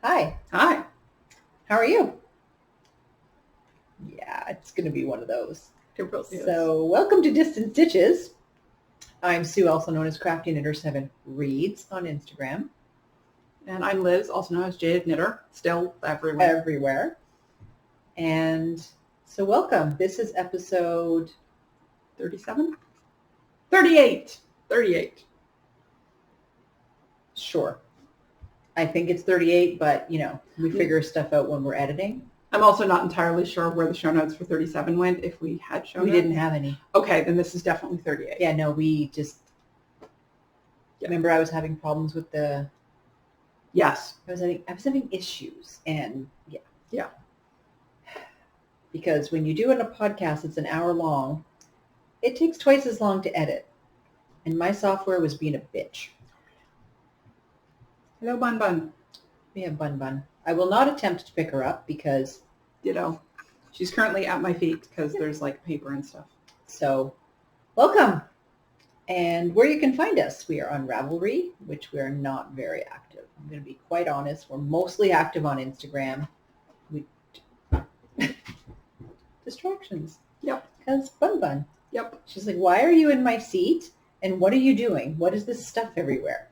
Hi, Hi. how are you? Yeah, it's going to be one of those. Yes. So, welcome to Distant Stitches. I'm Sue, also known as Crafty Knitter 7 Reads on Instagram. And I'm Liz, also known as Jaded Knitter, still everywhere. Everywhere. And so, welcome. This is episode 37? 38. 38. Sure. I think it's 38, but we figure stuff out when we're editing. I'm also not entirely sure where the show notes for 37 went, if we had show notes. We didn't have any. Okay, then this is definitely 38. Yeah, no, we just... Remember I was having problems with the... Yes. I was having issues, and Yeah. Because when you do a podcast, it's an hour long. It takes twice as long to edit. And my software was being a bitch. Hello, Bun Bun. We have Bun Bun. I will not attempt to pick her up because... Ditto. She's currently at my feet because there's like paper and stuff. So, welcome. And where you can find us, we are on Ravelry, which we are not very active. I'm going to be quite honest. We're mostly active on Instagram. Distractions. Yep. Because Bun Bun. Yep. She's like, why are you in my seat? And what are you doing? What is this stuff everywhere?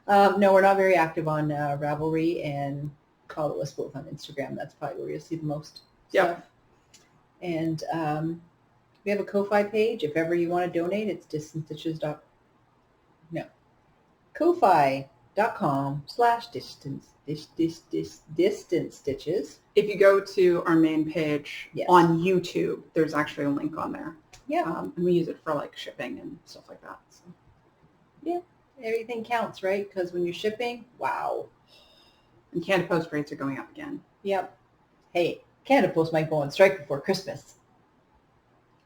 No, we're not very active on Ravelry, and follow us both on Instagram. That's probably where you'll see the most stuff. And we have a Ko-Fi page. If ever you want to donate, it's ko-fi.com/distance-stitches. If you go to our main page Yes. on YouTube, there's actually a link on there. Yeah. And we use it for like shipping and stuff like that. So. Yeah. Everything counts, right? Because when you're shipping, wow. And Canada Post rates are going up again. Yep. Hey, Canada Post might go on strike before Christmas.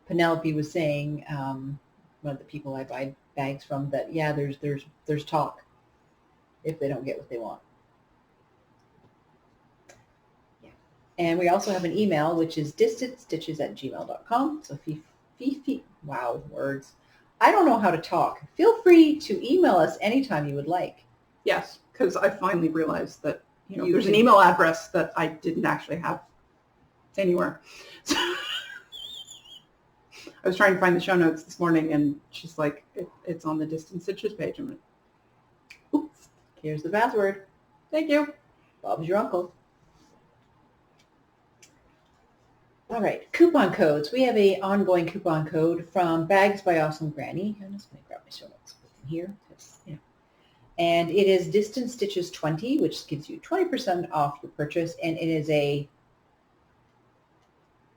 Penelope was saying, one of the people I buy bags from, that there's talk if they don't get what they want. Yeah. And we also have an email, which is distantstitches@gmail.com. So wow, words. I don't know how to talk. Feel free to email us anytime you would like. Yes, because I finally realized that there's an email address that I didn't actually have anywhere. So I was trying to find the show notes this morning, and she's like, it's on the Distant Stitches page. I'm like, oops. Here's the password. Thank you. Bob's your uncle. All right, coupon codes. We have an ongoing coupon code from Bags by Awesome Granny. I'm just going to grab my show notes here. And it is Distant Stitches 20, which gives you 20% off your purchase. And it is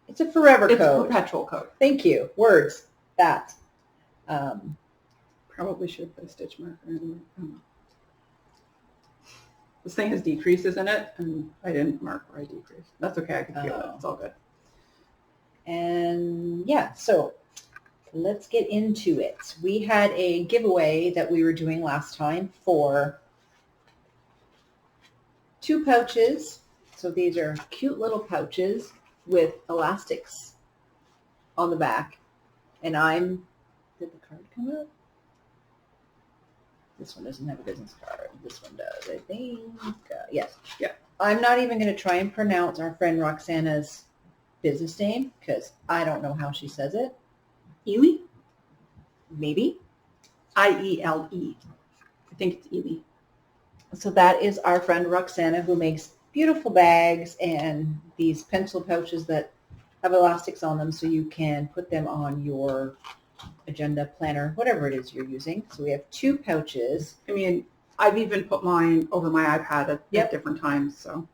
it's a forever code. It's a perpetual code. Thank you. Words. That. Probably should put a stitch marker in there. This thing has decreases in it, and I didn't mark where I decreased. That's okay. I can feel it. It's all good. And so let's get into it. We had a giveaway that we were doing last time for 2 pouches. So these are cute little pouches with elastics on the back. And did the card come out? This one doesn't have a business card. This one does, I think. Yes. Yeah. I'm not even going to try and pronounce our friend Roxana's business name because I don't know how she says it. Eenae? Maybe. I-E-L-E. I think it's Eenae. So that is our friend Roxana, who makes beautiful bags and these pencil pouches that have elastics on them so you can put them on your agenda, planner, whatever it is you're using. So we have 2 pouches. I mean, I've even put mine over my iPad at different times. So.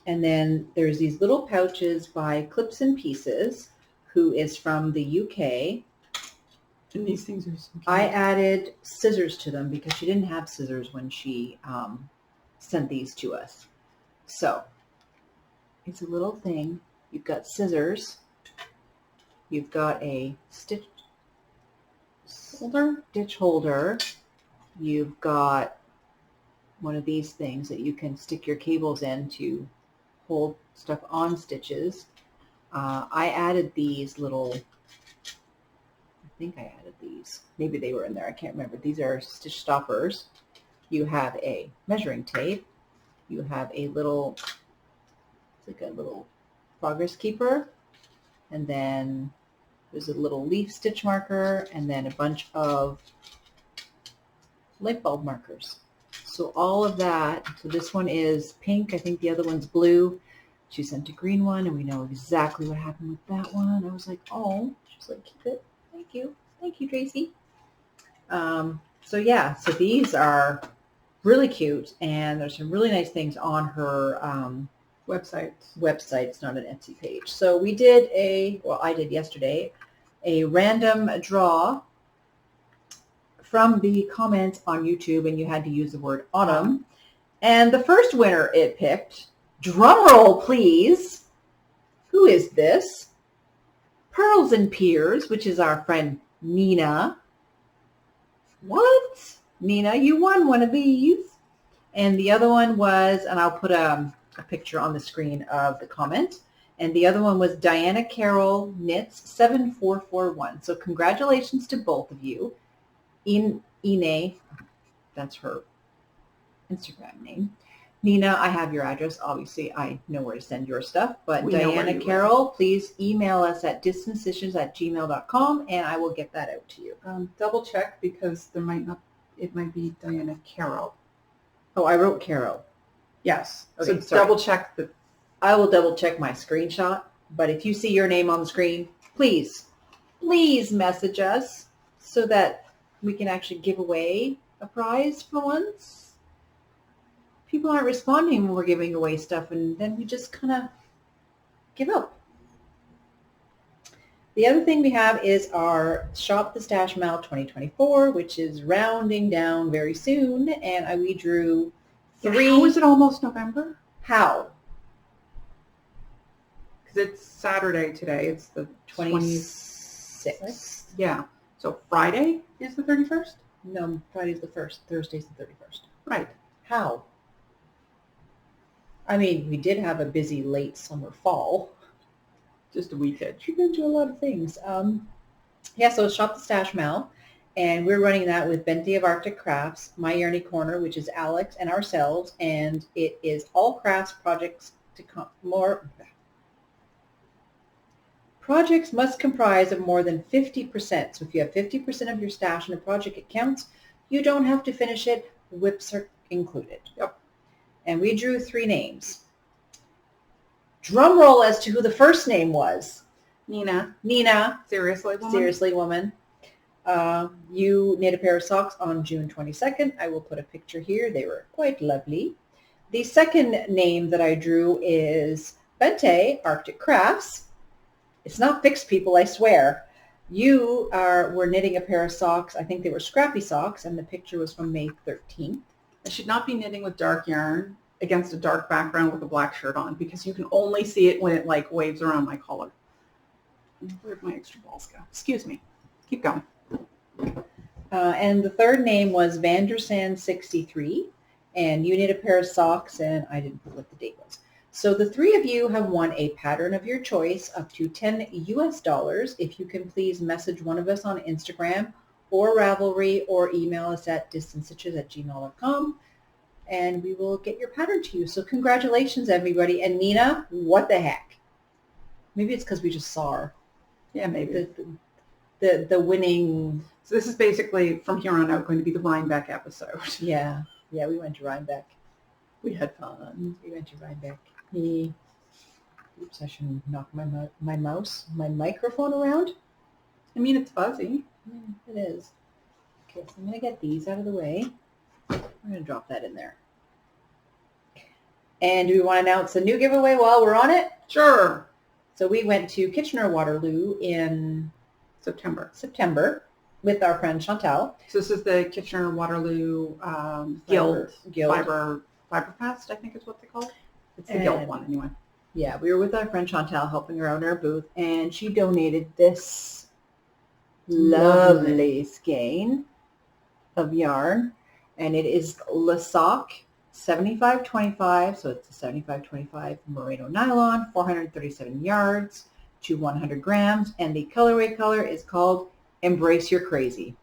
And then there's these little pouches by Clips and Pieces, who is from the UK. And these things are so cute. I added scissors to them because she didn't have scissors when she sent these to us. So it's a little thing. You've got scissors. You've got a stitch holder. You've got one of these things that you can stick your cables in to hold stuff on stitches. I added these little, I think I added these. Maybe they were in there. I can't remember. These are stitch stoppers. You have a measuring tape. You have a little, it's like a little progress keeper, and then there's a little leaf stitch marker, and then a bunch of light bulb markers. So all of that, so this one is pink, I think the other one's blue. She sent a green one, and we know exactly what happened with that one. I was like, oh, she's like, keep it. Thank you, Tracy. So yeah, so these are really cute, and there's some really nice things on her website. It's not an Etsy page. So we did I did yesterday, a random draw from the comments on YouTube, and you had to use the word autumn. And the first winner it picked, drum roll please, who is this? Purlsandpyrs, which is our friend Eenae. What? Eenae, you won one of these. And the other one was, and I'll put a picture on the screen of the comment, and the other one was Diana Carroll Knits 7441. So congratulations to both of you. Eenae, that's her Instagram name. Nina, I have your address. Obviously, I know where to send your stuff. But Diana Carroll, please email us at distancestitches@gmail.com, and I will get that out to you. Double check, because it might be Diana Carroll. Oh, I wrote Carroll. Yes. Okay, so double check the. I will double check my screenshot. But if you see your name on the screen, please message us so that we can actually give away a prize for once. People aren't responding when we're giving away stuff, and then we just kind of give up. The other thing we have is our Shop the Stash Mail 2024, which is rounding down very soon, and we drew 3. How is it almost November? How? Because it's Saturday today. It's the 26th. Yeah. So Friday is the 31st? No, Friday's the 1st. Thursday's the 31st. Right. How? I mean, we did have a busy late summer fall. Just a weekend. We've been doing a lot of things. Yeah, so it's Shop the Stash Mail, and we're running that with Bente of Arctic Crafts, My Yarny Corner, which is Alex, and ourselves, and it is all crafts projects to projects must comprise of more than 50%. So if you have 50% of your stash in a project, it counts. You don't have to finish it. Whips are included. Yep. And we drew 3 names. Drum roll as to who the first name was. Eenae. Seriously, woman. You knit a pair of socks on June 22nd. I will put a picture here. They were quite lovely. The second name that I drew is Bente, Arctic Crafts. It's not fixed, people, I swear. You were knitting a pair of socks. I think they were scrappy socks, and the picture was from May 13th. I should not be knitting with dark yarn against a dark background with a black shirt on, because you can only see it when it like waves around my collar. Where'd my extra balls go? Excuse me. Keep going. And the third name was Vandersand63, and you knit a pair of socks, and I didn't put what the date was. So the 3 of you have won a pattern of your choice up to $10 US. If you can please message one of us on Instagram or Ravelry, or email us at distancestitches@gmail.com, and we will get your pattern to you. So congratulations, everybody. And Eenae, what the heck? Maybe it's because we just saw her. Yeah, maybe. The winning. So this is basically, from here on out, going to be the Rybeck episode. Yeah, we went to Rybeck. We had fun. We went to Rybeck. Oops, I shouldn't knock my microphone around. I mean, it's fuzzy. Yeah, it is. Okay, so I'm going to get these out of the way. I'm going to drop that in there. And do we want to announce the new giveaway while we're on it? Sure. So we went to Kitchener-Waterloo in September with our friend Chantal. So this is the Kitchener-Waterloo Guild Fiber Fest, I think is what they call it. It's the Guild one anyway. Yeah, we were with our friend Chantal helping her out in our booth, and she donated this lovely skein of yarn, and it is Le Sock 7525, so it's a 7525 merino nylon, 437 yards to 100 grams, and the colorway color is called Embrace Your Crazy.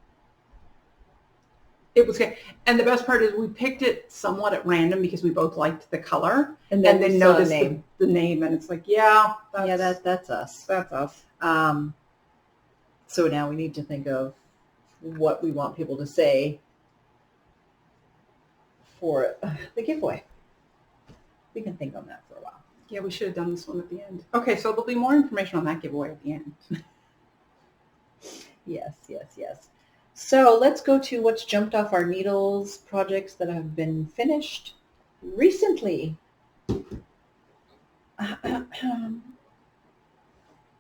It was good. And the best part is we picked it somewhat at random because we both liked the color. And then we noticed the name. And it's like, yeah, that's us. That's us. So now we need to think of what we want people to say for the giveaway. We can think on that for a while. Yeah, we should have done this one at the end. Okay, so there'll be more information on that giveaway at the end. Yes, yes, yes. So let's go to what's jumped off our needles, projects that have been finished recently.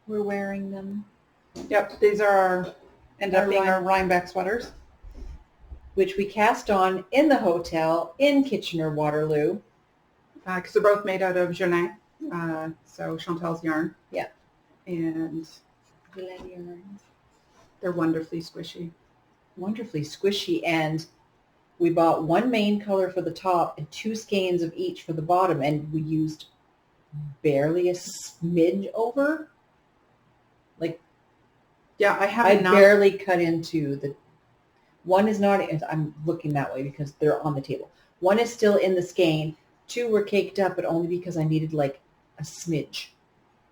We're wearing them. Yep, these are end up being our Rybeck sweaters, which we cast on in the hotel in Kitchener-Waterloo. Because they're both made out of Eenae, so Chantal's yarn. Yeah. And they're wonderfully squishy. Wonderfully squishy, and we bought one main color for the top and 2 skeins of each for the bottom, and we used barely a smidge over. Like, yeah, I barely cut into the one is not. I'm looking that way because they're on the table. One is still in the skein. 2 were caked up, but only because I needed like a smidge.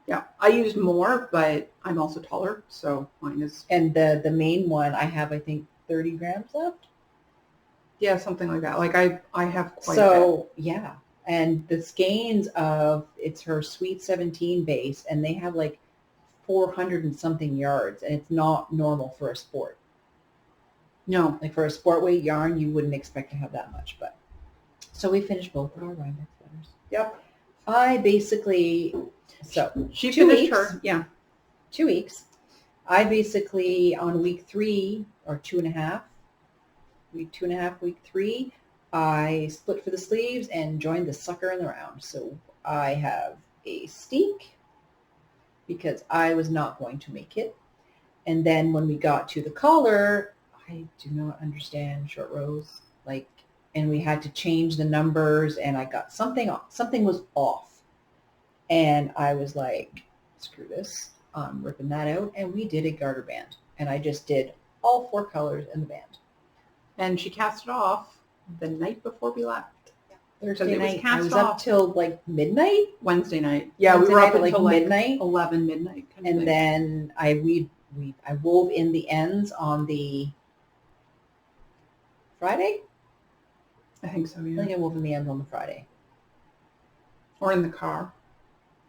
Yeah, I used more, but I'm also taller, so mine is. And the main one, I have, I think, 30 grams left. Yeah, something like that. Like I have quite a bit. So, yeah. And the skeins of, it's her Sweet 17 base, and they have like 400 and something yards, and it's not normal for a sport. No. Like for a sport weight yarn, you wouldn't expect to have that much, but. So we finished both of our Rybeck sweaters. Yep. I basically, so she 2 finished weeks, her, yeah. 2 weeks. I basically, on week 3 or 2.5, week 2.5, week 3, I split for the sleeves and joined the sucker in the round. So I have a steek because I was not going to make it. And then when we got to the collar, I do not understand short rows, like, and we had to change the numbers, and I got something was off. And I was like, screw this, I'm ripping that out. And we did a garter band, and I just did all 4 colors in the band. And she cast it off the night before we left. Thursday night, I was up till like midnight. Wednesday night. Yeah, we were up until like midnight. 11 midnight. And then I wove in the ends on the Friday? I think so, yeah. I think I wove in the ends on the Friday. Or in the car.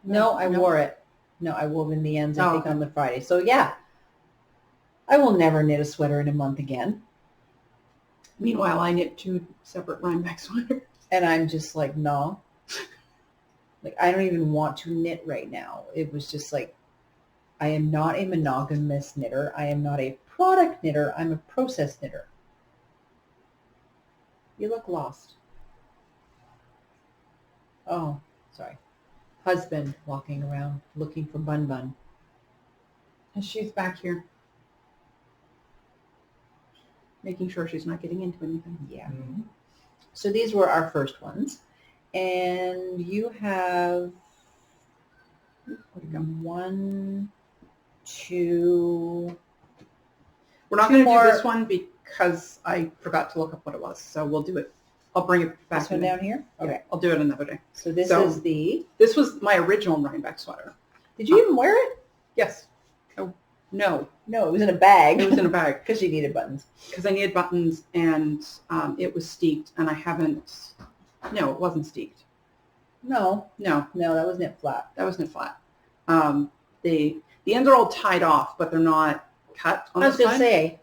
No, I wore it. No, I wove in the ends, I think, on the Friday. So, yeah. I will never knit a sweater in a month again. Meanwhile, I knit 2 separate Rybeck sweaters. And I'm just like, no. Like, I don't even want to knit right now. It was just like, I am not a monogamous knitter. I am not a product knitter. I'm a process knitter. You look lost. Oh, sorry. Husband walking around looking for Bun Bun. And she's back here. Making sure she's not getting into anything. Yeah. Mm-hmm. So these were our first ones. And you have 1, 2. We're not going to do this one because I forgot to look up what it was. So we'll do it. I'll bring it back. This one down here? Okay. Yeah, I'll do it another day. So this is This was my original Rybeck sweater. Did you even wear it? Yes. Oh, no. No, it was in a bag. It was in a bag. Because you needed buttons. Because I needed buttons, and it was steeked, and I haven't. No, it wasn't steeked. No, that was knit flat. That was knit flat. The ends are all tied off, but they're not cut on the side. I was going to say,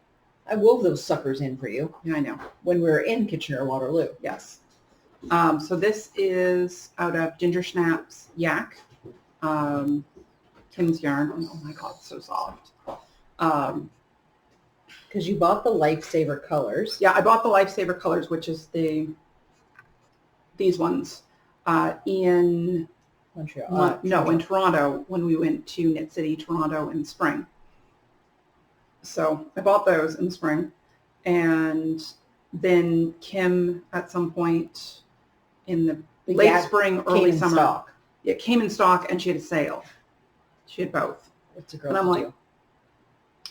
I wove those suckers in for you. Yeah, I know. When we were in Kitchener-Waterloo. Yes. So this is out of Ginger Snaps Yak. Kim's yarn. Oh my God, it's so soft. Because you bought the Lifesaver colors. Yeah, I bought the Lifesaver colors, which is these ones in Montreal. In Toronto when we went to Knit City, Toronto in the spring. So I bought those in the spring, and then Kim at some point in the late spring, early summer. Stock. It came in stock, and she had a sale. She had both. What's a girl and I'm like,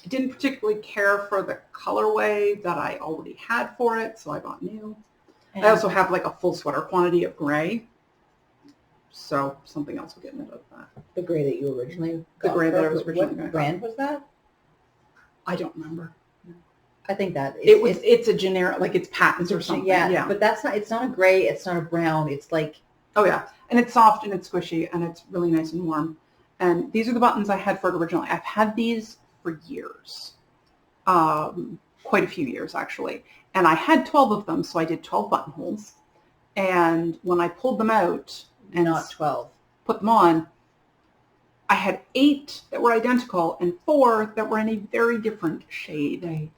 didn't particularly care for the colorway that I already had for it, so I bought new. And I also have like a full sweater quantity of gray, so something else will get rid of that. the gray that you originally The got gray that I for- was originally What gonna brand was that? I don't remember. I think that It's a generic, like it's patents or something. Yeah, but that's not. It's not a gray. It's not a brown. It's like Oh yeah, and it's soft and it's squishy and it's really nice and warm. And these are the buttons I had for it originally. I've had these for years, quite a few years actually. And I had 12 of them, so I did 12 buttonholes. And when I pulled them out and not 12. put them on, I had 8 that were identical and 4 that were in a very different shade. Right.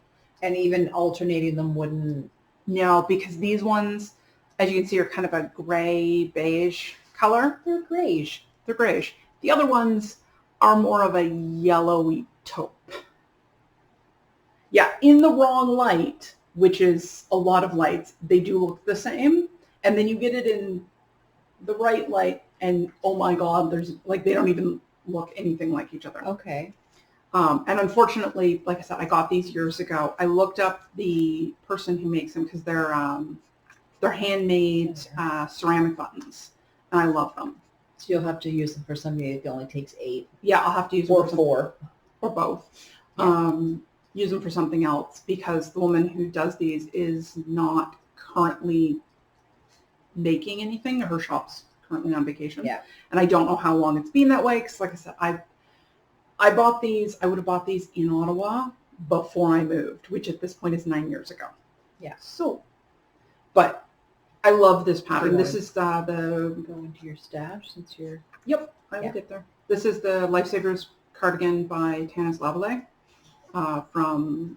And even alternating them wouldn't. No, because these ones, as you can see, are kind of a gray beige color. They're grayish. They're grayish. The other ones are more of a yellowy taupe. Yeah, in the wrong light, which is a lot of lights, they do look the same. And then you get it in the right light and oh my God, there's like, they don't even look anything like each other. Okay. And unfortunately, like I said, I got these years ago. I looked up the person who makes them because they're handmade ceramic buttons, and I love them. So you'll have to use them for somebody that only takes 8. Yeah, I'll have to use them Or for 4. or both. Yeah. Use them for something else because the woman who does these is not currently making anything. Her shop's currently on vacation. Yeah. And I don't know how long it's been that way because, like I said, I bought these. I would have bought these in Ottawa before I moved, which at this point is 9 years ago. Yeah. So, but I love this pattern. You This want is the Go into your stash since you're. Yep, I will Yeah. get there. This is the Lifesavers cardigan by Tannis Lavallee from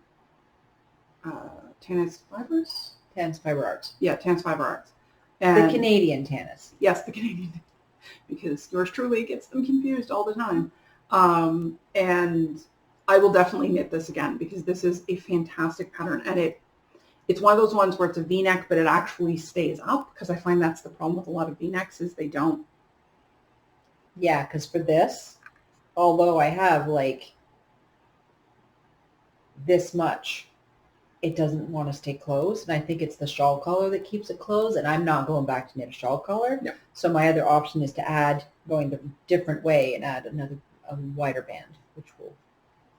Tannis Fibers. Tannis Fiber Arts. Yeah, Tannis Fiber Arts. The And Canadian Tannis. yes, the Canadian, because yours truly gets them confused all the time. And I will definitely knit this again because this is a fantastic pattern, and it's one of those ones where it's a V-neck, but it actually stays up because I find that's the problem with a lot of V-necks is they don't. Yeah, because for this, although I have like this much, it doesn't want to stay closed. And I think it's the shawl collar that keeps it closed. And I'm not going back to knit a shawl collar. No. So my other option is to add, going the different way and add a wider band, which will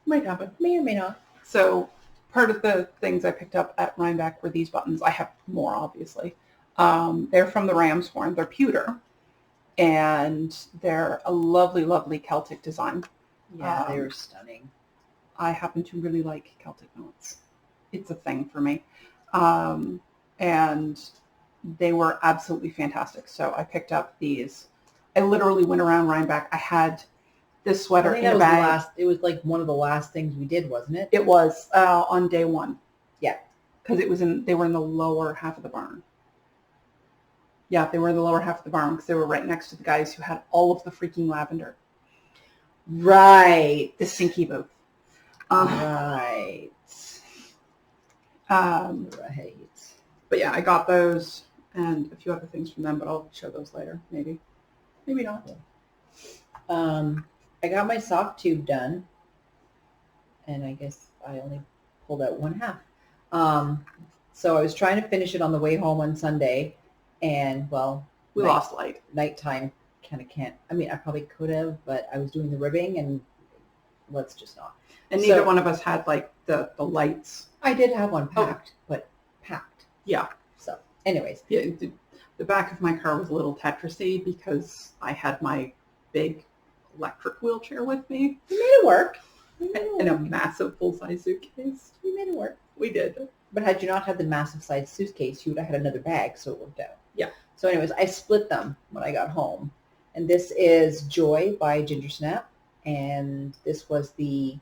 Might happen. may or may not. So part of the things I picked up at Rybeck were these buttons. I have more, obviously. They're from the ram's horn. They're pewter. And they're a lovely, lovely Celtic design. Yeah, they were stunning. I happen to really like Celtic knots. It's a thing for me. And they were absolutely fantastic. So I picked up these. I literally went around Rybeck. I had this sweater in a bag. It was like one of the last things we did, wasn't it? It was on day 1. Yeah. Because they were in the lower half of the barn. Yeah, they were in the lower half of the barn because they were right next to the guys who had all of the freaking lavender. Right. The stinky booth. Right. Right. But yeah, I got those and a few other things from them, but I'll show those later, maybe. Maybe not. I got my sock tube done, and I guess I only pulled out one half. So I was trying to finish it on the way home on Sunday, and well, We lost light. nighttime kind of can't. I mean, I probably could have, but I was doing the ribbing, and let's just not. And neither one of us had like the lights. I did have one packed, but packed. Yeah. So, anyways. Yeah, the back of my car was a little Tetrisy because I had my big electric wheelchair with me. We made it work. And a massive full-size suitcase. We made it work. We did. But had you not had the massive size suitcase, you would have had another bag, so it worked out. Yeah. So anyways, I split them when I got home. And this is Joy by Ginger Snap. And this was the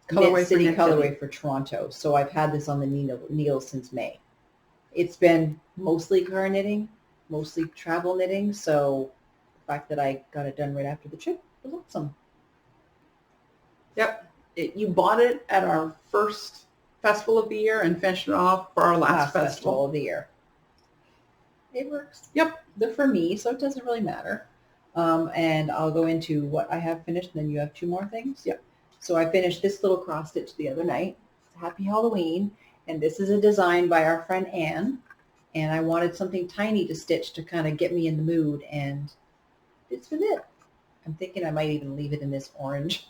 Knit City colorway for Toronto. So I've had this on the needle since May. It's been mostly car knitting, mostly travel knitting. So the fact that I got it done right after the trip was awesome. Yep. You bought it at our first festival of the year and finished it off for our last festival of the year. It works. Yep. They're for me, so it doesn't really matter. And I'll go into what I have finished, and then you have 2 more things. Yep. So I finished this little cross stitch the other night. Happy Halloween. And this is a design by our friend Anne. And I wanted something tiny to stitch to kind of get me in the mood. And this was it. I'm thinking I might even leave it in this orange.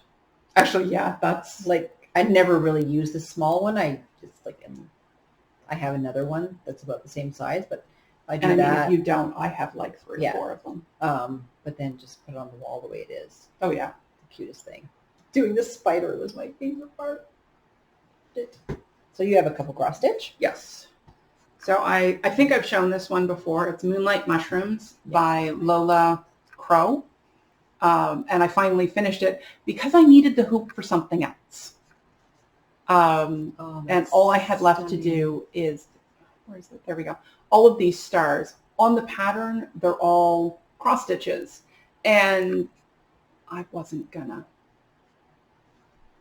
Actually, yeah, that's Like, I never really use the small one. I just like, I have another one that's about the same size, but I do and that. if you don't, I have like 3 or 4 of them. But then just put it on the wall the way it is. Oh yeah. The cutest thing. Doing the spider was my favorite part. So you have a couple cross stitch? Yes. So I think I've shown this one before. It's Moonlight Mushrooms by Lola Crow. And I finally finished it because I needed the hoop for something else. And all I had left to do is, where is it? There we go. All of these stars. On the pattern, they're all cross stitches. And I wasn't gonna.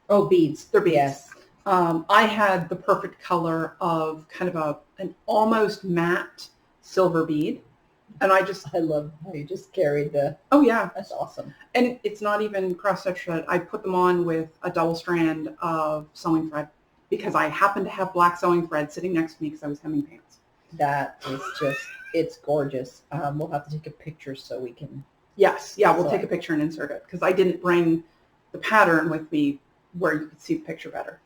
Oh, beads. They're beads. Yes. I had the perfect color of kind of an almost matte silver bead. And I love how you just carried the, oh yeah. That's awesome. And it's not even cross stitch thread. I put them on with a double strand of sewing thread because I happened to have black sewing thread sitting next to me because I was hemming pants. That is just, it's gorgeous. We'll have to take a picture so we can. Yes. Yeah. We'll take a picture and insert it because I didn't bring the pattern with me where you could see the picture better.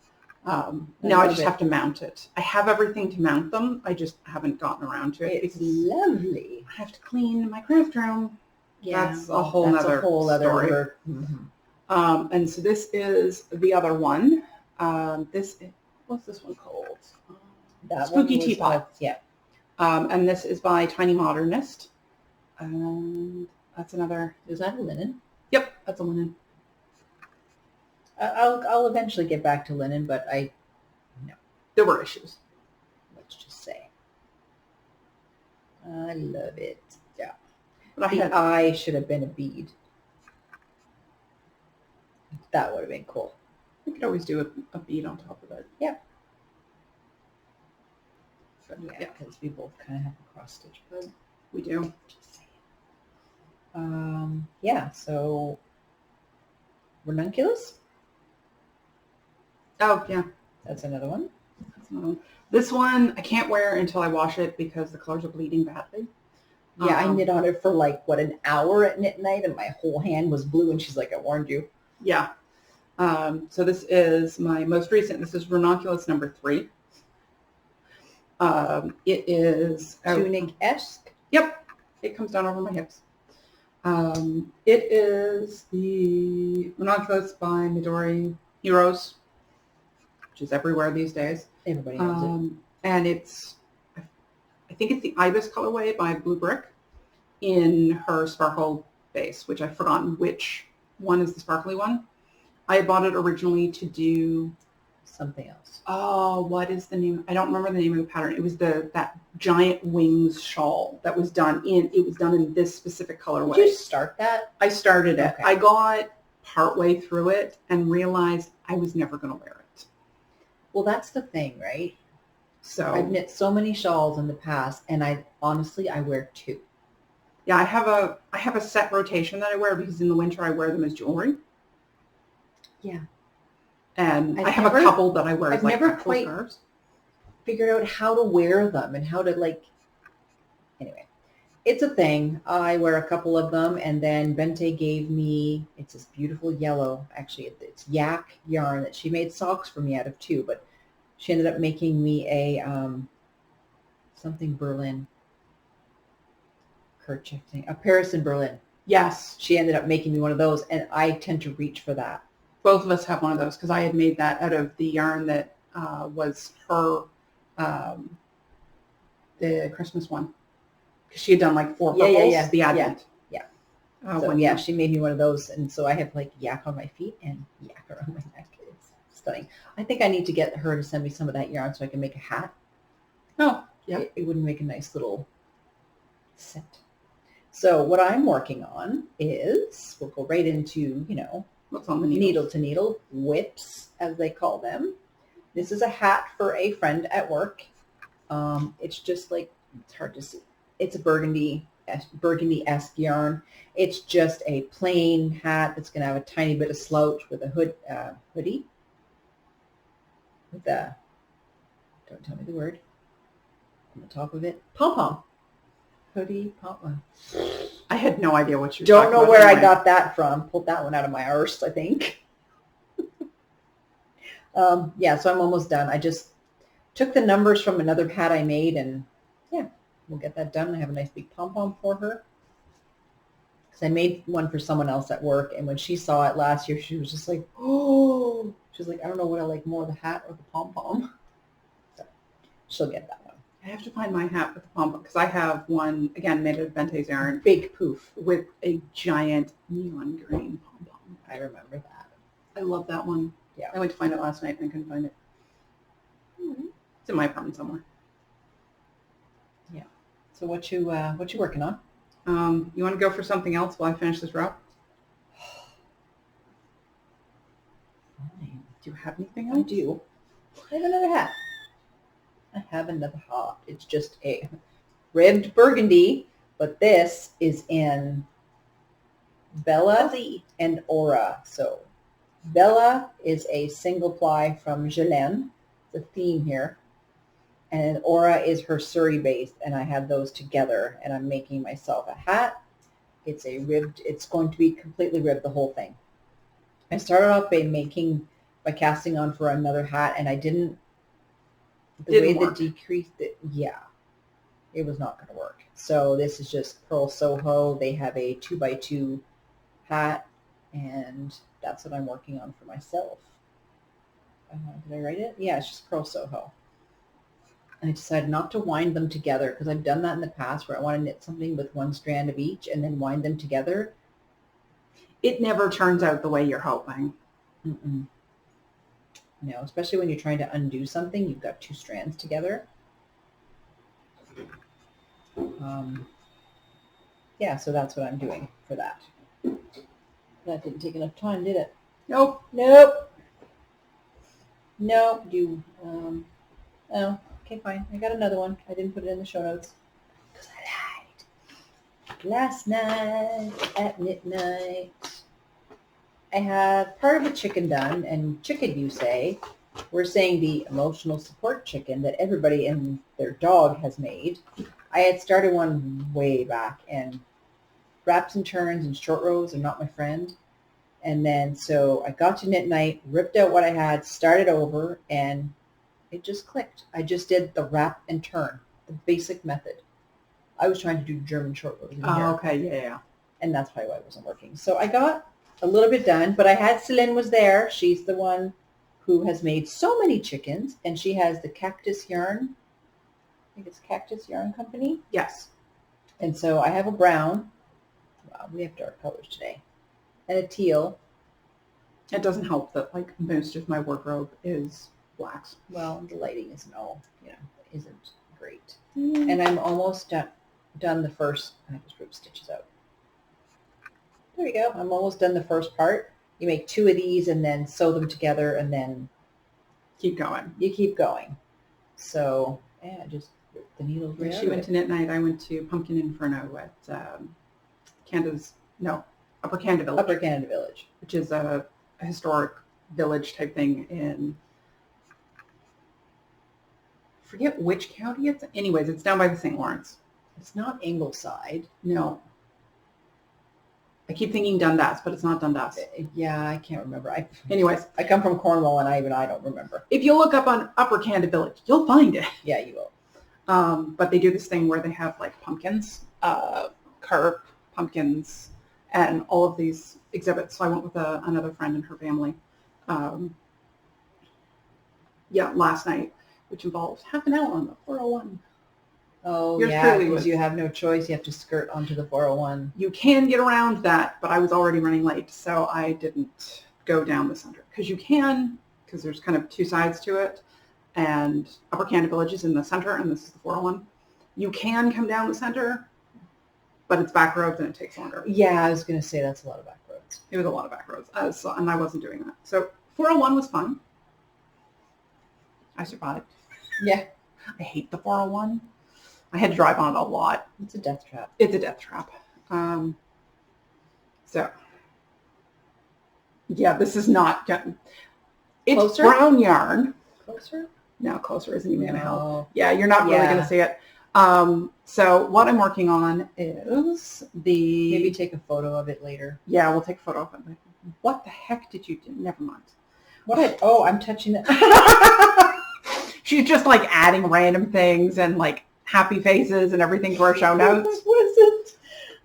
Now I just have to mount it. I have everything to mount them. I just haven't gotten around to it. It's lovely. I have to clean my craft room. Yeah, that's a whole other story. Mm-hmm. And so this is the other one. What's this one called? Spooky Teapot. Yeah. And this is by Tiny Modernist. And that's another. Is that a linen? Yep, that's a linen. I'll eventually get back to linen, but no. There were issues. Let's just say. I love it. Yeah. But the eye should have been a bead. That would have been cool. We could always do a bead on top of it. Yeah. But yeah, because we both kind of have a cross stitch. But we do. Just saying. Yeah, so ranunculus. Oh, yeah. That's another one. This one I can't wear until I wash it because the colors are bleeding badly. Yeah, I knit on it for like, an hour at knit night and my whole hand was blue and she's like, I warned you. Yeah. So this is my most recent. This is ranunculus number 3. It is tunic-esque. Yep. It comes down over my hips. It is the ranunculus by Midori Heroes, which is everywhere these days. Everybody knows it. And I think it's the Ibis colorway by Blue Brick in her sparkle base, which I've forgotten which one is the sparkly one. I had bought it originally to do something else. Oh, what is the name? I don't remember the name of the pattern. It was that giant wings shawl that was done in this specific colorway. Did you start that? I started it. Okay. I got partway through it and realized I was never going to wear it. Well, that's the thing, right? So I've knit so many shawls in the past, and I wear 2. Yeah, I have a set rotation that I wear because in the winter I wear them as jewelry. Yeah. And I have a couple that I wear as like never quite scarves. Figured out how to wear them and how to anyway, it's a thing. I wear a couple of them, and then Bente gave me, it's this beautiful yellow, actually it's yak yarn that she made socks for me out of too, but she ended up making me a something Berlin kerchief thing, a Paris in Berlin. Yes. She ended up making me one of those, and I tend to reach for that. Both of us have one of those because I had made that out of the yarn that was her, the Christmas one. Because she had done like 4 bubbles, the Advent. Yeah. She made me one of those, and so I have yak on my feet and yak around my neck. It's stunning. I think I need to get her to send me some of that yarn so I can make a hat. Oh, yeah. It would make a nice little set. So what I'm working on is, we'll go right into, what's on the needle to needle whips, as they call them. This is a hat for a friend at work. It's just it's hard to see. It's a burgundy burgundy-esque yarn. It's just a plain hat that's going to have a tiny bit of slouch with a hoodie. With a, don't tell me the word, on the top of it, pom-pom. Hoodie, pom-pom. I had no idea what you were Don't talking know about where I anyway. got that from. Pulled that one out of my arse, I think. Yeah, so I'm almost done. I just took the numbers from another hat I made, and yeah, we'll get that done. I have a nice big pom-pom for her. Because I made one for someone else at work, and when she saw it last year, she was just like, oh. She was like, I don't know what I like more, the hat or the pom-pom. So she'll get that one. I have to find my hat with the pom-pom because I have one, again, made of Bente's yarn Big poof. with a giant neon green pom-pom. I remember that. I love that one. Yeah. I went to find it last night and I couldn't find it. It's in my apartment somewhere. Yeah. So what you working on? You want to go for something else while I finish this row? Fine. Do you have anything I else? do. I have another hat. I have another hat. It's just a ribbed burgundy, but this is in Bella and Aura. So Bella is a single ply from Gélène. It's a theme here. And Aura is her Surrey based, and I have those together, and I'm making myself a hat. It's a ribbed, it's going to be completely ribbed, the whole thing. I started off by casting on for another hat, and I didn't, Didn't work. decreased it, yeah, it was not going to work. So this is just Pearl Soho. They have a 2x2 hat, and that's what I'm working on for myself. Did I write it? Yeah, it's just Pearl Soho. And I decided not to wind them together because I've done that in the past where I want to knit something with one strand of each and then wind them together. It never turns out the way you're hoping. Mm-mm. No, especially when you're trying to undo something, you've got two strands together. Yeah, so that's what I'm doing for that. That didn't take enough time, did it? Nope. Nope. Nope. Oh, okay, fine. I got another one. I didn't put it in the show notes because I lied. Last night at midnight, I had part of a chicken done, and chicken, you say, we're saying the emotional support chicken that everybody and their dog has made. I had started one way back, and wraps and turns and short rows are not my friend. And then so I got to knit night, ripped out what I had, started over, and it just clicked. I just did the wrap and turn, the basic method. I was trying to do German short rows in here. Oh, okay, yeah. And that's probably why it wasn't working. So I got a little bit done, but I had Celine was there. She's the one who has made so many chickens, and she has the Cactus Yarn. I think it's Cactus Yarn Company. Yes. And so I have a brown. Wow, we have dark colors today. And a teal. It doesn't help that like most of my wardrobe is blacks. Well, the lighting isn't all, isn't great. And I'm almost done the first, I just ripped stitches out. There we go. I'm almost done the first part. You make two of these and then sew them together and then Keep going. you keep going. So, yeah, just rip the needles right When out she of went it. to knit night, I went to Pumpkin Inferno at Upper Canada Village. Upper Canada Village. Which is a historic village type thing in, I forget which county it's in. Anyways, it's down by the St. Lawrence. It's not Ingleside. No. I keep thinking Dundas, but it's not Dundas. Yeah, I can't remember. Anyways, I come from Cornwall, and I don't remember. if you look up on Upper Canada Village, you'll find it. Yeah, you will. But they do this thing where they have like pumpkins, carp, pumpkins, and all of these exhibits. So I went with another friend and her family. Last night, which involved half an hour on the 401. Oh, Yours yeah, truly because was. you have no choice. You have to skirt onto the 401. You can get around that, but I was already running late, so I didn't go down the center. Because you can, because there's kind of two sides to it, and Upper Canada Village is in the center, and this is the 401. You can come down the center, but it's back roads and it takes longer. Yeah, I was going to say that's a lot of back roads. It was a lot of back roads, and I wasn't doing that. So 401 was fun. I survived. Yeah. I hate the 401. I had to drive on it a lot. It's a death trap. It's a death trap. So, yeah, this is not good. It's Closer? brown yarn. Closer? No, closer isn't even going to help. No. Yeah, you're not really Yeah. going to see it. So what I'm working on is the... Maybe take a photo of it later. Yeah, we'll take a photo of it. What the heck did you do? Never mind. What? Oh, I'm touching it. She's just like adding random things and like happy faces and everything to our show notes. What was it?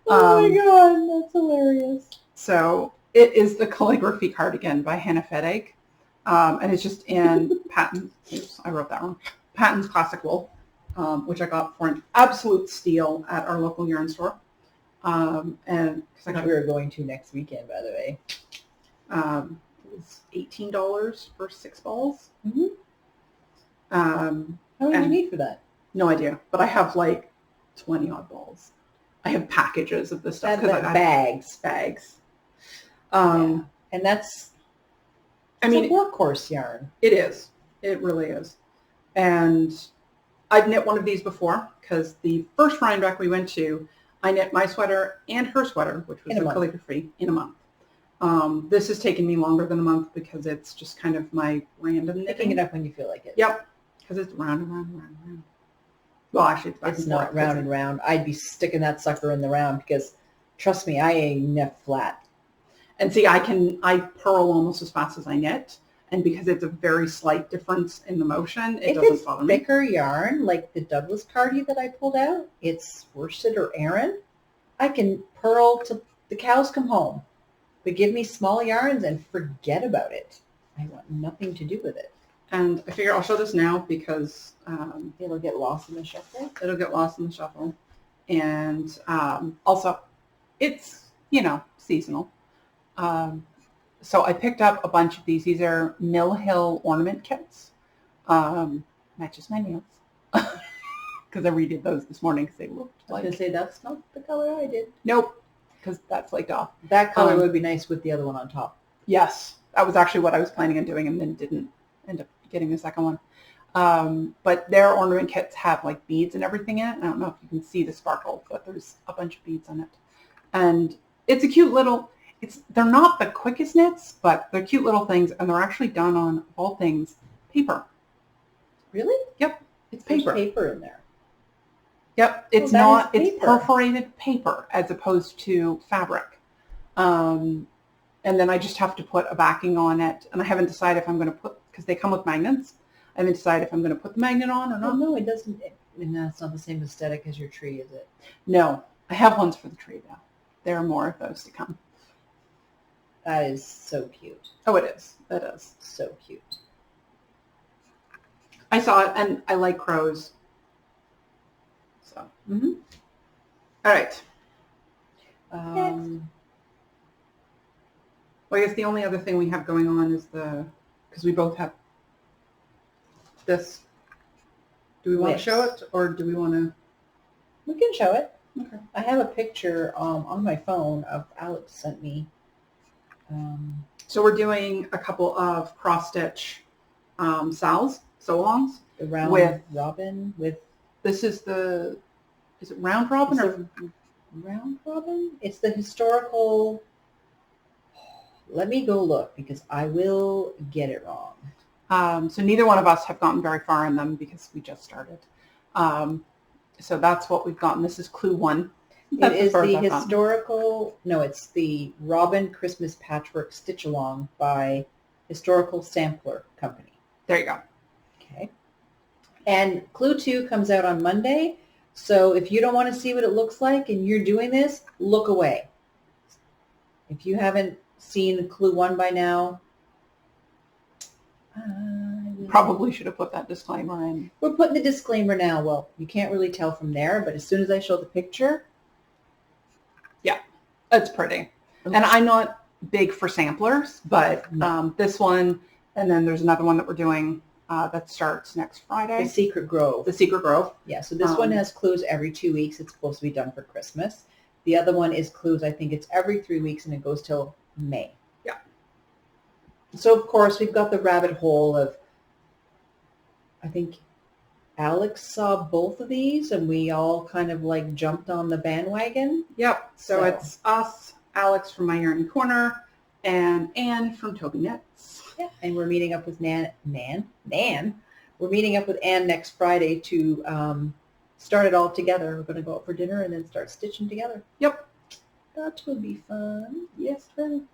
Oh my God, that's hilarious. So it is the calligraphy cardigan by Hannah Fedek. And it's just in Patton. Oops, I wrote that wrong. Patton's Classic Wool, which I got for an absolute steal at our local yarn store. And because I got We were going to next weekend, by the way. it was $18 for 6 balls. Mm-hmm. How many do you and- need for that? No idea, but I have like 20 odd balls. I have packages of this stuff That's like I bags. bags. Yeah. And that's, I it's mean, a workhorse yarn. it is. It really is. And I've knit one of these before because the first Rybeck we went to, I knit my sweater and her sweater, which was In a the month. calligraphy, in a month. This has taken me longer than a month because it's just kind of my random Picking knitting. it up when you feel like it. Yep, because it's round and round and round and round. Well, actually, it's back It's and not forth, round and round. I'd be sticking that sucker in the round because, trust me, I ain't knit flat. And see, I purl almost as fast as I knit. And because it's a very slight difference in the motion, it If doesn't it's bother me. thicker yarn, like the Douglas cardi that I pulled out, it's worsted or Aran, I can purl till the cows come home. But give me small yarns and forget about it. I want nothing to do with it. And I figure I'll show this now because It'll get lost in the shuffle. it'll get lost in the shuffle. And also, it's, seasonal. So I picked up a bunch of these. These are Mill Hill ornament kits. Matches my nails. Because I redid those this morning because they looked I was like... going to say, that's not the color I did. Nope, because that flaked off. That color would be nice with the other one on top. Yes, that was actually what I was planning on doing and then didn't end up getting the second one. But their ornament kits have like beads and everything in it. I don't know if you can see the sparkle, but there's a bunch of beads on it. And it's a cute little, they're not the quickest knits, but they're cute little things and they're actually done on, of all things, paper. Really? Yep, it's There's paper. paper in there. Yep, it's that not, is it's paper. perforated paper as opposed to fabric. And then I just have to put a backing on it. And I haven't decided if I'm going to put, because they come with magnets, I haven't decided if I'm going to put the magnet on or Oh, not. no, it doesn't. No, it's not the same aesthetic as your tree, is it? No, I have ones for the tree though. There are more of those to come. That is so cute. Oh, it is. It is. So cute. I saw it and I like crows. So, Mm-hmm. all right. Um, Well, I guess the only other thing we have going on is because we both have this. Do we want to Mix. show it or do we want to? we can show it. Okay. I have a picture on my phone of Alex sent me. So we're doing a couple of cross-stitch sew-alongs. The round With- robin with This is is it round robin Is or? round robin? It's the historical. Let me go look because I will get it wrong. So neither one of us have gotten very far in them because we just started. So that's what we've gotten. This is clue 1. That's It is far as the I've gotten. historical, no, it's the Robin Christmas Patchwork Stitch Along by Historical Sampler Company. There you go. Okay. And Clue 2 comes out on Monday. So if you don't want to see what it looks like and you're doing this, look away. If you haven't seen Clue 1 by now, Probably should have put that disclaimer in. we're putting the disclaimer now. Well, you can't really tell from there, but as soon as I show the picture, It's pretty. And I'm not big for samplers, but this one, and then there's another one that we're doing that starts next the Friday. Secret Grove. The Secret Grove. Yeah, so this one has clues every 2 weeks. It's supposed to be done for Christmas. The other one is clues, I think it's every 3 weeks, and it goes till May. Yeah. So, of course, we've got the rabbit hole of, I think Alex saw both of these and we all kind of like jumped on the bandwagon. Yep. So it's us, Alex from My Yarn Corner, and Anne from Toby Knits. Yeah. And we're meeting up with Nan. We're meeting up with Anne next Friday to start it all together. We're going to go out for dinner and then start stitching together. Yep. That will be fun. Yes, fun.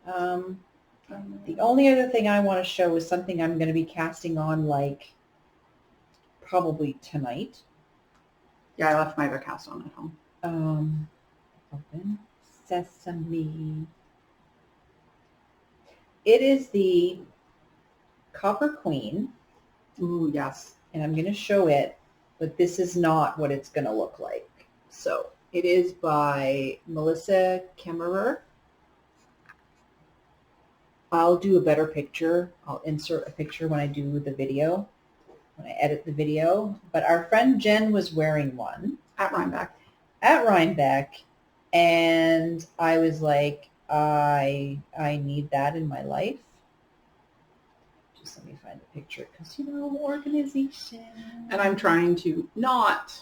The only other thing I want to show is something I'm going to be casting on like probably tonight. Yeah, I left my other cast on at home. Open sesame. It is the Copper Queen. Ooh, yes. And I'm going to show it, but this is not what it's going to look like. So it is by Melissa Kemmerer. I'll do a better picture. I'll insert a picture when I do the video, when I edit the video. But our friend Jen was wearing one. At Rybeck. At Rybeck. And I was like, I need that in my life. Just let me find the picture because, you know, organization. And I'm trying to not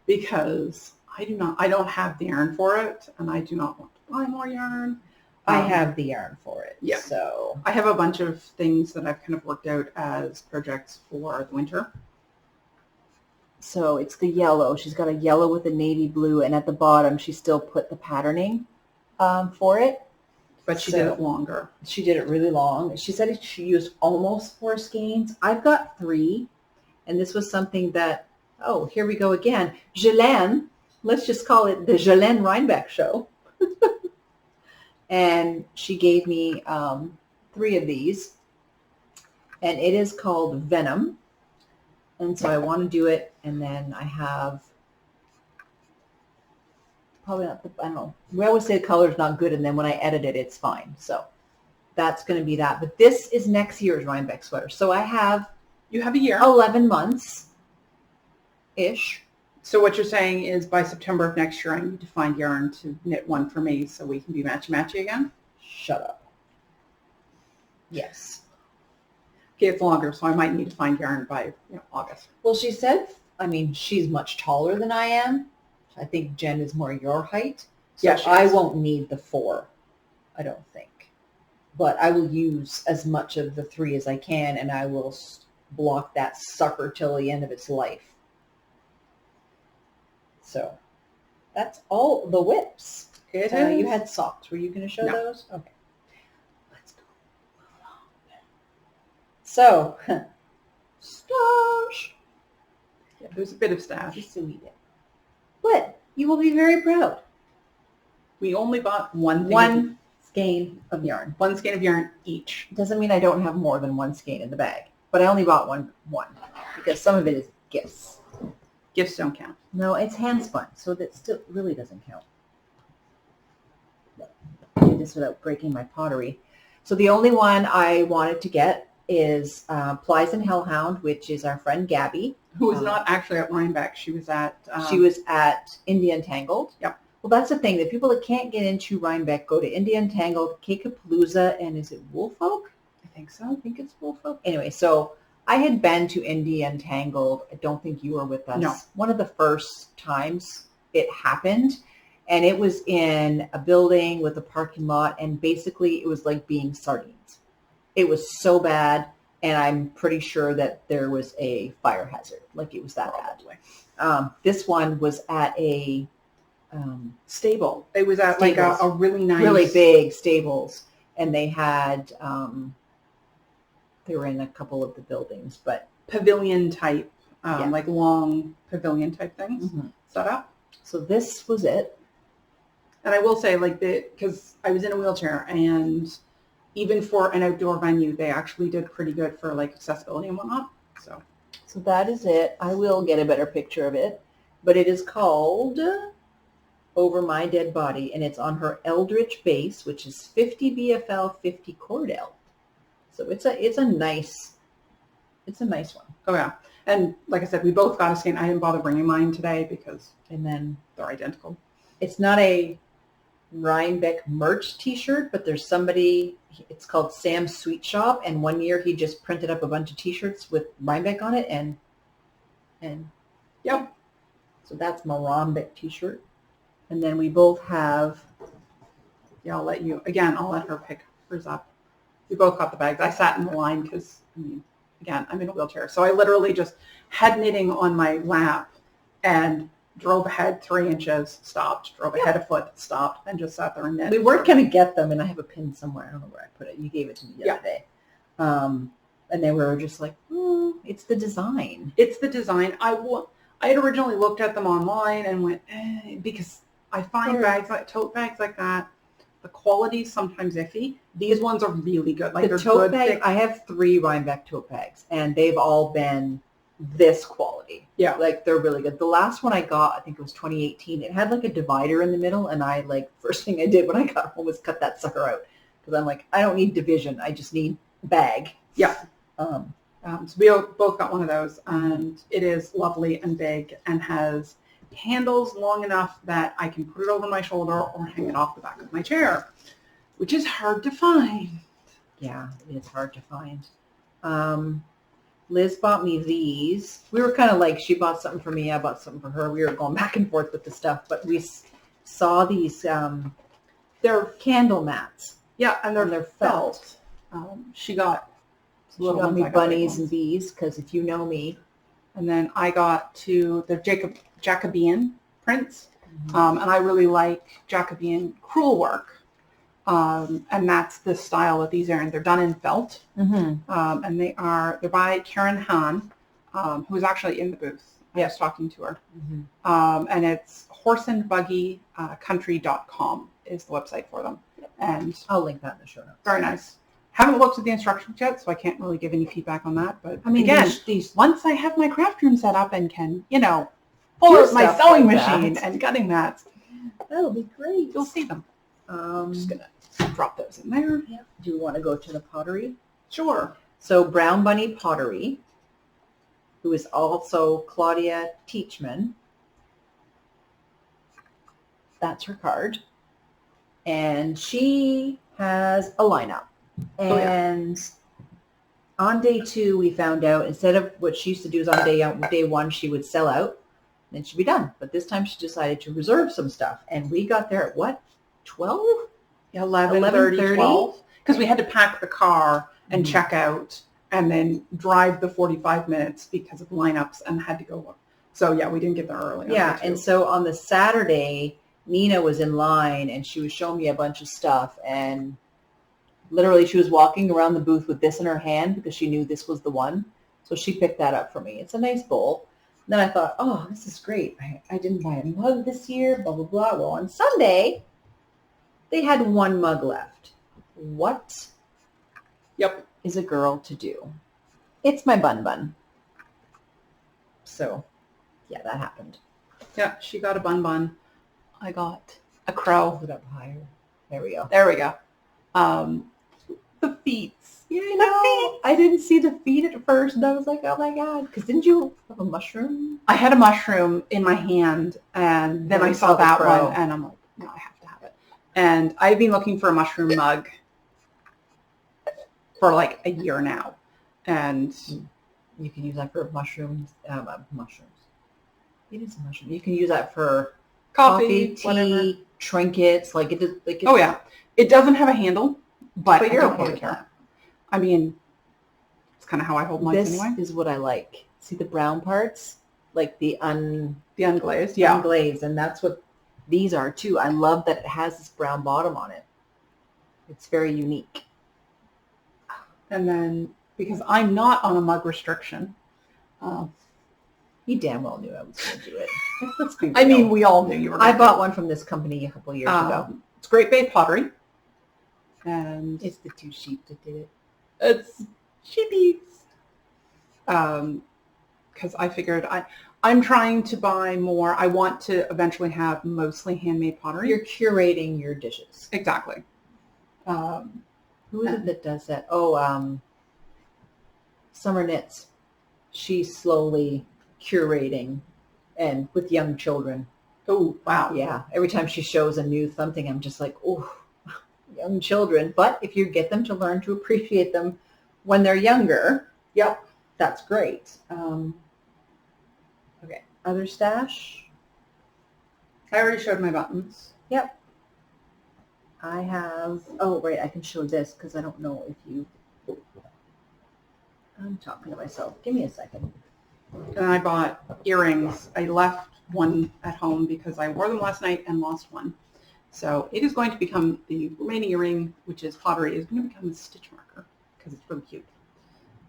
because I don't have the yarn for it and I do not want to buy more yarn. I have the yarn for it. Yeah. So I have a bunch of things that I've kind of worked out as projects for the winter. So it's the yellow. She's got a yellow with a navy blue, and at the bottom she still put the patterning for it. But she did it longer. She did it really long. She said she used almost 4 skeins. I've got 3, and this was something that, oh, here we go again. Jelaine, let's just call it the Jelaine Rybeck show. And she gave me 3 of these, and it is called Venom. And so I want to do it, and then I have probably not, I don't know. We always say the color's not good, and then when I edit it, it's fine. So that's going to be that. But this is next year's Rybeck sweater. So I have... You have a year. 11 months-ish. So what you're saying is by September of next year, I need to find yarn to knit one for me so we can be matchy-matchy again? Shut up. Yes. Okay, it's longer, so I might need to find yarn by August. Well, she said, I mean, she's much taller than I am. I think Jen is more your height. So Yeah, I won't need the 4, I don't think. But I will use as much of the 3 as I can, and I will block that sucker till the end of its life. So that's all the whips. It is. You had socks. Were you going to show those? Okay. Let's go. So, stash. Yeah, there's a bit of stash. Just so we did. But you will be very proud. We only bought one skein of yarn. 1 skein of yarn each. Doesn't mean I don't have more than 1 skein in the bag, but I only bought one because some of it is gifts. Gifts don't count. No, it's hand spun, so that still really doesn't count. I do this without breaking my pottery. So the only one I wanted to get is Plies and Hellhound, which is our friend Gabby. Who was not actually at Rybeck. She was at... she was at India Entangled. Yep. Well, that's the thing. The people that can't get into Rybeck go to India Entangled, Cakapalooza, and is it Woolfolk? I think so. I think it's Woolfolk. Anyway, so I had been to India Entangled. I don't think you were with us. No. One of the first times it happened, and it was in a building with a parking lot, and basically it was like being sardines. It was so bad, and I'm pretty sure that there was a fire hazard. Like it was that bad. This one was at a stable. It was at like a really nice... Really big stables, and they had... they were in a couple of the buildings, but pavilion type, like long pavilion type things set up. So this was it. And I will say, like, because I was in a wheelchair, and even for an outdoor venue, they actually did pretty good for like accessibility and whatnot. So that is it. I will get a better picture of it, but it is called Over My Dead Body, and it's on her Eldritch base, which is 50 BFL, 50 Cordell. So it's a nice one. Oh yeah, and like I said, we both got a skein. I didn't bother bringing mine today because and then they're identical. It's not a Rybeck merch t-shirt, but there's somebody, it's called Sam's Sweet Shop, and one year he just printed up a bunch of t-shirts with Rybeck on it, and Yep. so that's my Rybeck t-shirt. And then we both have, Yeah, I'll let her pick hers up. We both got the bags. I sat in the line because, again, I'm in a wheelchair. So I literally just had knitting on my lap and drove ahead 3 inches, stopped, drove ahead a foot, stopped, and just sat there and knit. we weren't going to get them, and I have a pin somewhere. I don't know where I put it. You gave it to me the other day. And they were just like, it's the design. It's the design. I had originally looked at them online and went, because I find tote bags like that, the quality's sometimes iffy. These ones are really good. Like, the they're tote good, bag, thick. I have 3 Rybeck tote bags, and they've all been this quality. Yeah. Like, they're really good. The last one I got, I think it was 2018, it had like a divider in the middle, and I first thing I did when I got home was cut that sucker out. Because I'm like, I don't need division. I just need bag. Yeah. So we both got one of those, and it is lovely and big and has handles long enough that I can put it over my shoulder or hang it off the back of my chair, which is hard to find. Yeah, it is hard to find. Liz bought me these. We were kind of like, she bought something for me, I bought something for her. We were going back and forth with the stuff, but we saw these, they're candle mats. Yeah, and they're felt. She got me bunnies and bees, because if you know me. And then I got the Jacobean prints, and I really like Jacobean crewel work. And that's the style that these are in. They're done in felt, and they're by Karen Hahn, who was actually in the booth. I was talking to her, and it's horseandbuggycountry.com is the website for them. And I'll link that in the show notes. Very nice. Haven't looked at the instructions yet, so I can't really give any feedback on that. But these once I have my craft room set up and can, pull out my sewing machine and gutting mats, that'll be great. You'll see them. I'm just gonna drop those in there. Yeah. Do you want to go to the pottery? Sure. So Brown Bunny Pottery, who is also Claudia Teachman. That's her card. And she has a lineup. And on day 2, we found out, instead of what she used to do is on day 1, she would sell out, and she'd be done. But this time she decided to reserve some stuff. And we got there at what? 12? 11:30, 12. Because we had to pack the car and check out and then drive the 45 minutes because of lineups and had to go. So, yeah, we didn't get there early. Yeah, and so on the Saturday, Nina was in line, and she was showing me a bunch of stuff, and literally she was walking around the booth with this in her hand because she knew this was the one. So she picked that up for me. It's a nice bowl. And then I thought, oh, this is great. I didn't buy a mug this year, blah, blah, blah. Well, on Sunday, they had 1 mug left. What is a girl to do? It's my bun bun. So, yeah, that happened. Yeah, she got a bun bun. I got a crow. Put it up higher. There we go. There we go. The feet. Yeah, I know. I didn't see the feet at first, and I was like, oh my God. Because didn't you have a mushroom? I had a mushroom in my hand, and then I saw that one, and I'm like, no, I have to have it. And I've been looking for a mushroom mug for like a year now. And you can use that for mushrooms. It is a mushroom. You can use that for coffee, tea, whatever. Trinkets. Oh yeah, it doesn't have a handle, but you're I okay don't with care. that. I mean, it's kind of how I hold mine anyway. This is what I like. See the brown parts, like the unglazed, unglazed, and that's what these are too. I love that it has this brown bottom on it. It's very unique. And then because I'm not on a mug restriction. You damn well knew I was going to do it. Let's be real. I mean, we all knew you were. I bought one from this company a couple years ago. It's Great Bay Pottery, and it's the 2 sheep that did it. It's sheepies. Because I figured I'm trying to buy more. I want to eventually have mostly handmade pottery. You're curating your dishes. Exactly. Who is it that does that? Oh, Summer Knits. She's slowly curating, and with young children. Oh, wow. Yeah, every time she shows a new something, I'm just like, oh, young children. But if you get them to learn to appreciate them when they're younger, Yep. that's great. Okay, other stash. I already showed my buttons. Yep. I have, oh, right, I can show this because I don't know if you, I'm talking to myself. Give me a second. And I bought earrings. I left one at home because I wore them last night and lost one. So it is going to become, the remaining earring, which is pottery, is going to become a stitch marker because it's really cute.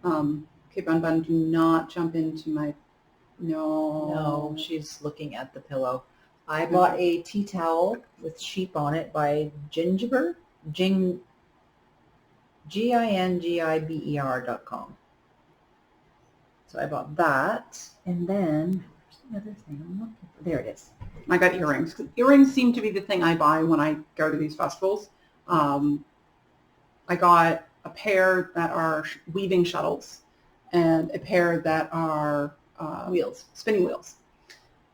Okay, Bun Bun, do not jump into my, No, she's looking at the pillow. I bought a tea towel with sheep on it by Gingiber, GINGIBER.com. So I bought that, and then where's the other thing I'm looking for? There it is. I got earrings. Earrings seem to be the thing I buy when I go to these festivals. I got a pair that are weaving shuttles and a pair that are spinning wheels.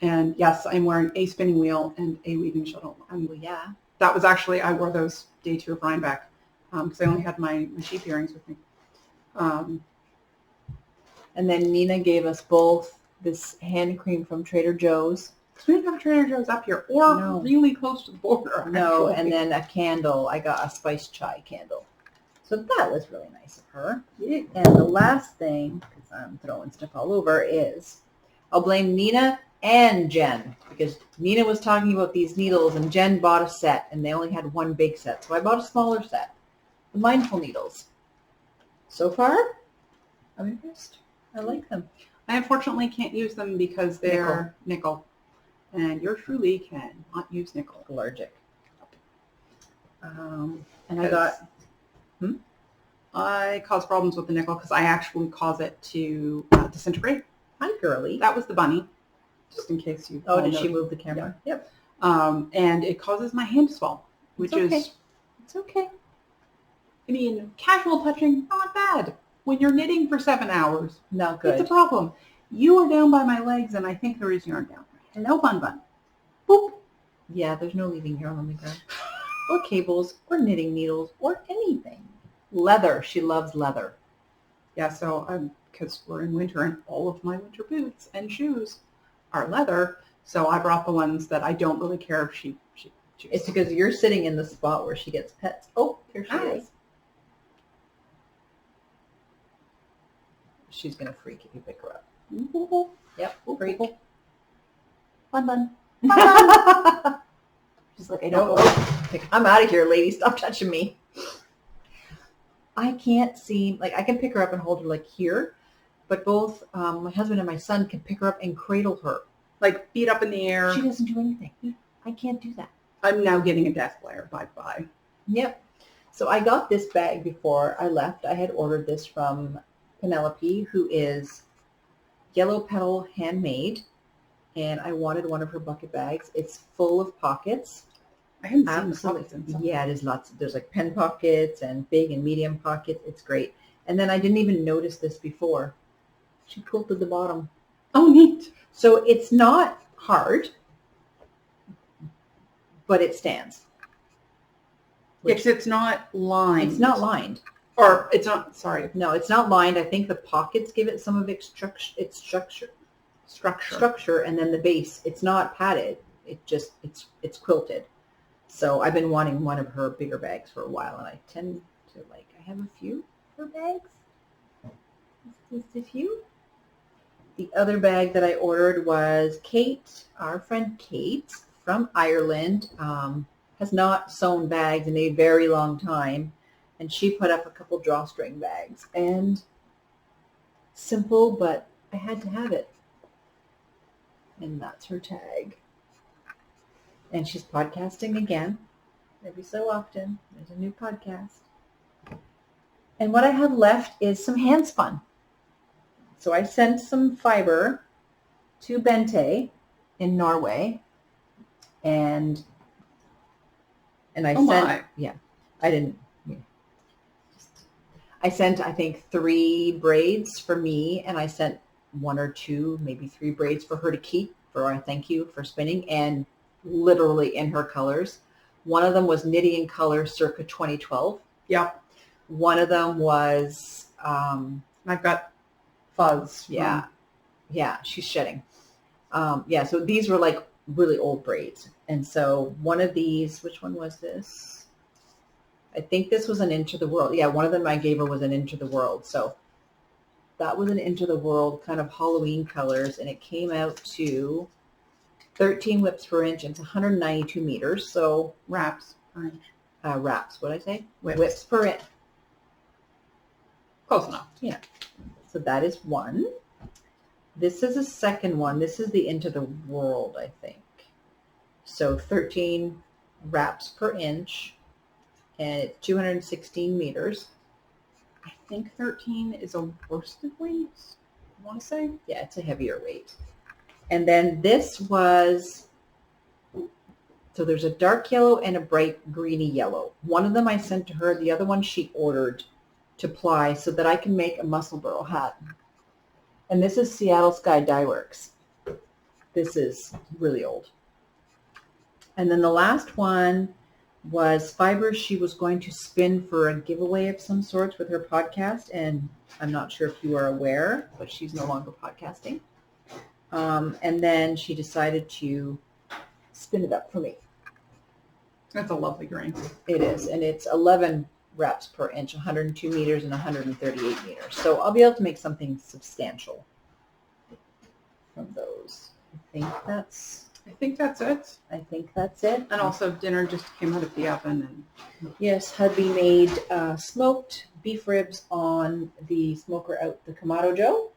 And yes, I'm wearing a spinning wheel and a weaving shuttle. Well, yeah. That was actually, I wore those day 2 of Rybeck because I only had my sheep earrings with me. And then Nina gave us both this hand cream from Trader Joe's. We don't have a Trader Joe's up here or really close to the border. No, actually. and then a candle. I got a spiced chai candle. So that was really nice of her. And the last thing, because I'm throwing stuff all over, is I'll blame Nina and Jen, because Nina was talking about these needles and Jen bought a set and they only had one big set. So I bought a smaller set, the mindful needles. So far, I'm impressed. I like them. I unfortunately can't use them because they're nickel. And yours truly cannot use nickel. Allergic. And I got... I cause problems with the nickel because I actually cause it to disintegrate. Hi, girly. That was the bunny, just in case you... Oh, did she move the camera? Yeah. Yep. And it causes my hand to swell, which is... It's okay. I mean, casual touching, not bad. When you're knitting for 7 hours, not good. It's a problem. You are down by my legs, and I think there is yarn down there. Hello, Bun Bun. Boop. Yeah, there's no leaving yarn on the ground. Or cables, or knitting needles, or anything. Leather. She loves leather. Yeah, so because we're in winter, and all of my winter boots and shoes are leather, so I brought the ones that I don't really care if she chooses. It's because you're sitting in the spot where she gets pets. Oh, here she is. She's going to freak if you pick her up. Yep, freak. Bun Bun. She's like, I don't know. I'm out of here, lady. Stop touching me. I can't seem, like, I can pick her up and hold her like here, but both my husband and my son can pick her up and cradle her. Like feet up in the air. She doesn't do anything. I can't do that. I'm now getting a death glare. Bye-bye. Yep. So I got this bag before I left. I had ordered this from Penelope, who is Yellow Petal Handmade, and I wanted one of her bucket bags. It's full of pockets. I haven't seen the pockets in some. Yeah, it is lots. There's like pen pockets and big and medium pockets. It's great. And then I didn't even notice this before. She quilted the bottom. Oh, neat. So it's not hard, but it stands. It's not lined. It's not lined. Or it's not, sorry. No, it's not lined. I think the pockets give it some of its structure, and then the base, it's not padded. It just, it's quilted. So I've been wanting one of her bigger bags for a while, and I tend to I have a few of her bags. Just a few. The other bag that I ordered was Kate, our friend Kate from Ireland, has not sewn bags in a very long time. And she put up a couple drawstring bags, and simple, but I had to have it. And that's her tag. And she's podcasting again. Every so often, there's a new podcast. And what I have left is some hand spun. So I sent some fiber to Bente in Norway, and I sent, I think, 3 braids for me, and I sent 1 or 2, maybe 3 braids for her to keep for our thank you for spinning, and literally in her colors. One of them was Knitting in Color circa 2012. Yep. One of them was, I've got Fuzz. yeah, she's shedding. So these were like really old braids. And so one of these, which one was this? I think this was an Into the World. Yeah, one of them I gave her was an Into the World. So that was an Into the World kind of Halloween colors, and it came out to 13 whips per inch, and it's 192 meters. So Wraps per inch. Wraps, what did I say? Whips Per inch. Close enough. Yeah. So that is one. This is a second one. This is the Into the World, I think. So 13 wraps per inch, and it's 216 meters. I think 13 is a worsted weight, I want to say. Yeah, it's a heavier weight. And then this was, so there's a dark yellow and a bright greeny yellow. One of them I sent to her. The other one she ordered to ply so that I can make a Musselburgh hat. And this is Seattle Sky Dye Works. This is really old. And then the last one was fibers she was going to spin for a giveaway of some sorts with her podcast. And I'm not sure if you are aware, but she's no longer podcasting. And then she decided to spin it up for me. That's a lovely green. It is. And it's 11 wraps per inch, 102 meters and 138 meters. So I'll be able to make something substantial from those. I think that's it. And also dinner just came out of the oven. And Yes, hubby made smoked beef ribs on the smoker out the Kamado Joe.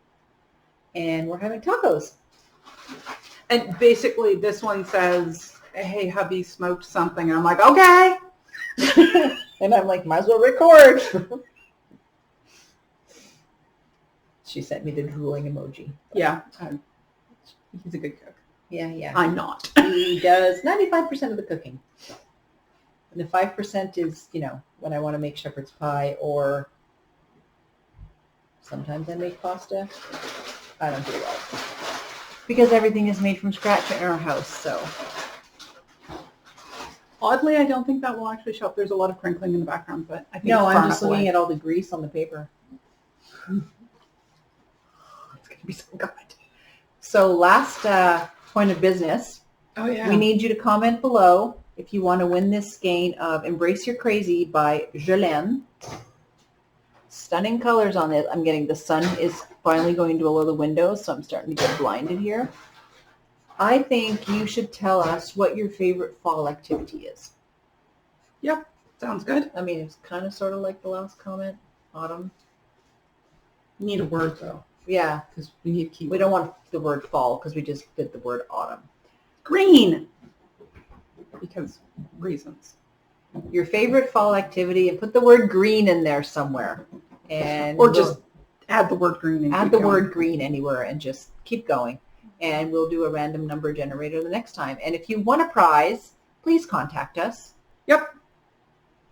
And we're having tacos. And basically this one says, hey, hubby smoked something. And I'm like, okay. And I'm like, might as well record. She sent me the drooling emoji. Yeah. He's a good cook. Yeah. I'm not. He does 95% of the cooking. And the 5% is, when I want to make shepherd's pie, or sometimes I make pasta. I don't do well. Because everything is made from scratch in our house, so. Oddly, I don't think that will actually show up. There's a lot of crinkling in the background, but I think No, it's I'm just looking at all the grease on the paper. It's going to be so good. So last point of business. Oh, yeah. We need you to comment below if you want to win this skein of Embrace Your Crazy by Jolene. Stunning colors on it. I'm getting, the sun is finally going below the windows, so I'm starting to get blinded here. I think you should tell us what your favorite fall activity is. Yep. Sounds good. I mean, it's kind of sort of like the last comment, autumn. You need a word, though. Yeah. Because we need keywords. We don't want the word fall because we just did the word autumn. Green. Because reasons. Your favorite fall activity, and put the word green in there somewhere. And or just add the word green. And add the word green anywhere and just keep going. And we'll do a random number generator the next time. And if you want a prize, please contact us. Yep.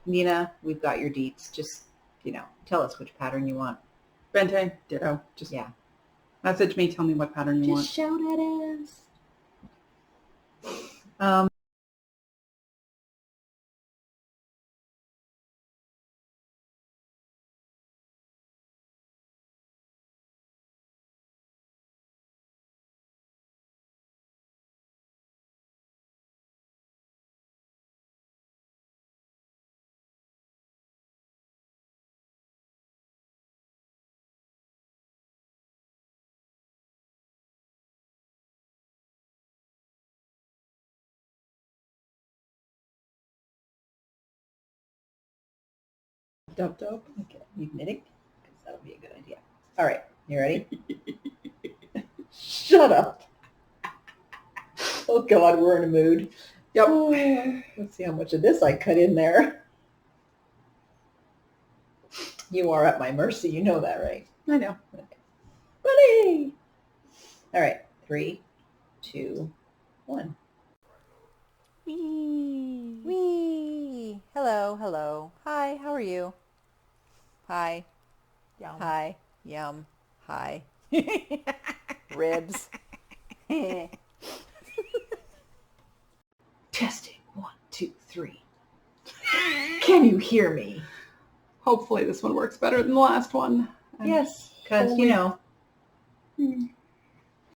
Nina, we've got your deets. Just, tell us which pattern you want. Bente, ditto. Just message me, tell me what pattern you want. Just shout at us. Dub. Okay, you knitting? Because that'll be a good idea. All right, you ready? Shut up. Oh, God, we're in a mood. Yep. Let's see how much of this I cut in there. You are at my mercy. You know that, right? I know. Okay. Ready. All right. 3, 2, 1. Wee. Wee. Hello. Hi, how are you? Hi. Yum. Hi. Yum. Hi. Ribs. Testing. 1, 2, 3. Can you hear me? Hopefully this one works better than the last one. And Yes, because, holy-